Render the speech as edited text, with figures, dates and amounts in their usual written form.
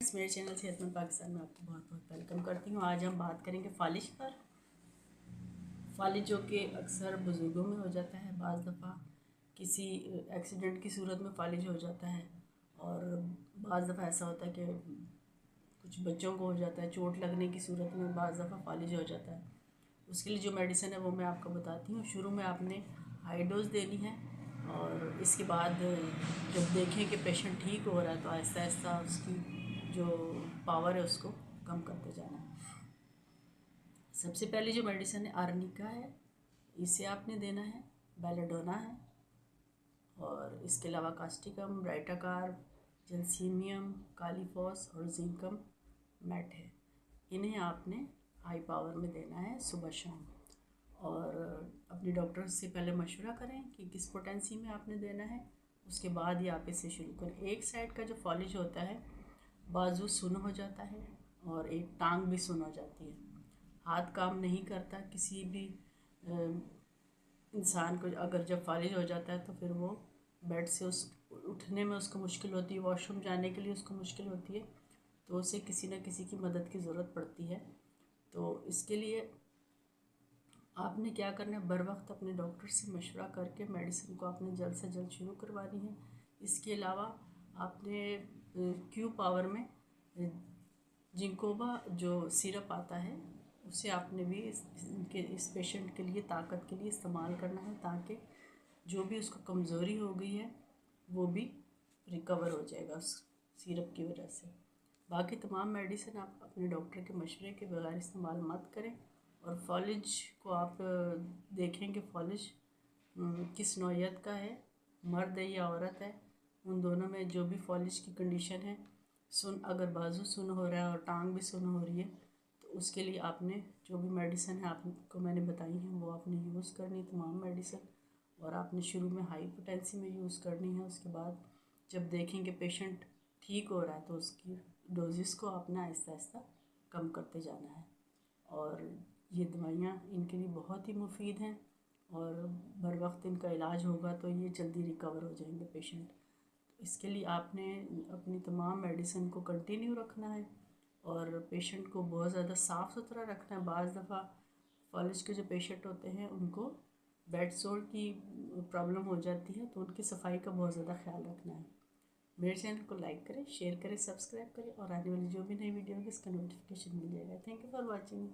मेरे चैनल सेहतमंद पाकिस्तान में आपको बहुत बहुत वेलकम करती हूँ। आज हम बात करेंगे फालिज पर। फालिज जो कि अक्सर बुज़ुर्गों में हो जाता है, बाज़ दफ़ा किसी एक्सीडेंट की सूरत में फालिज हो जाता है और बाज़ दफ़ा ऐसा होता है कि कुछ बच्चों को हो जाता है, चोट लगने की सूरत में बाज़ दफ़ा फालिज हो जाता है। उसके लिए जो मेडिसिन है वो मैं आपको बताती हूँ। शुरू में आपने हाई डोज़ देनी है और इसके बाद जब देखें कि पेशेंट ठीक हो रहा है तो आहिस्ता आहिस्ता उसकी जो पावर है उसको कम करते जाना है। सबसे पहले जो मेडिसिन है आर्निका है, इसे आपने देना है। बेलेडोना है और इसके अलावा कास्टिकम, ब्राइटाकार, जलसीमियम, कालीफॉस और जिंकम मैट है। इन्हें आपने हाई पावर में देना है सुबह शाम। और अपने डॉक्टर से पहले मशवरा करें कि किस पोटेंसी में आपने देना है, उसके बाद ही आप इसे शुरू करें। एक साइड का जो फॉलिज होता है, बाजू सुन हो जाता है और एक टांग भी सुन हो जाती है। हाथ काम नहीं करता। किसी भी इंसान को अगर जब फालिज हो जाता है तो फिर वो बेड से उस उठने में उसको मुश्किल होती है, वॉशरूम जाने के लिए उसको मुश्किल होती है, तो उसे किसी न किसी की मदद की ज़रूरत पड़ती है। तो इसके लिए आपने क्या करना है, बर वक्त अपने डॉक्टर से मशवरा करके मेडिसिन को आपने जल्द से जल्द शुरू करवानी है। इसके अलावा आपने क्यू पावर में जिंकोबा जो सिरप आता है उसे आपने भी इस पेशेंट के लिए ताकत के लिए इस्तेमाल करना है, ताकि जो भी उसको कमज़ोरी हो गई है वो भी रिकवर हो जाएगा उस सिरप की वजह से। बाकी तमाम मेडिसिन आप अपने डॉक्टर के मशवरे के बगैर इस्तेमाल मत करें। और फॉलिज को आप देखें कि फॉलिज किस नौइयत का है, मर्द है या औरत है। उन दोनों में जो भी फॉलिज की कंडीशन है, सुन अगर बाजू सुन हो रहा है और टांग भी सुन हो रही है, तो उसके लिए आपने जो भी मेडिसिन है आपको मैंने बताई हैं वो आपने यूज़ करनी तमाम मेडिसिन। और आपने शुरू में हाई पोटेंसी में यूज़ करनी है। उसके बाद जब देखेंगे पेशेंट ठीक हो रहा है तो उसकी डोजेस को आपने आहिस्ता आहिस्ता कम करते जाना है। और ये दवाइयाँ इनके लिए बहुत ही मुफीद हैं और बर वक्त इनका इलाज होगा तो ये जल्दी रिकवर हो जाएंगे पेशेंट। इसके लिए आपने अपनी तमाम मेडिसिन को कंटिन्यू रखना है और पेशेंट को बहुत ज़्यादा साफ़ सुथरा रखना है। बाज़ दफ़ा फॉलिज के जो पेशेंट होते हैं उनको बेड सोर की प्रॉब्लम हो जाती है, तो उनकी सफाई का बहुत ज़्यादा ख्याल रखना है। मेरे चैनल को लाइक करें, शेयर करें, सब्सक्राइब करें और आने वाली जो भी नई वीडियो होगी इसका नोटिफिकेशन मिल जाएगा। Thank you for watching.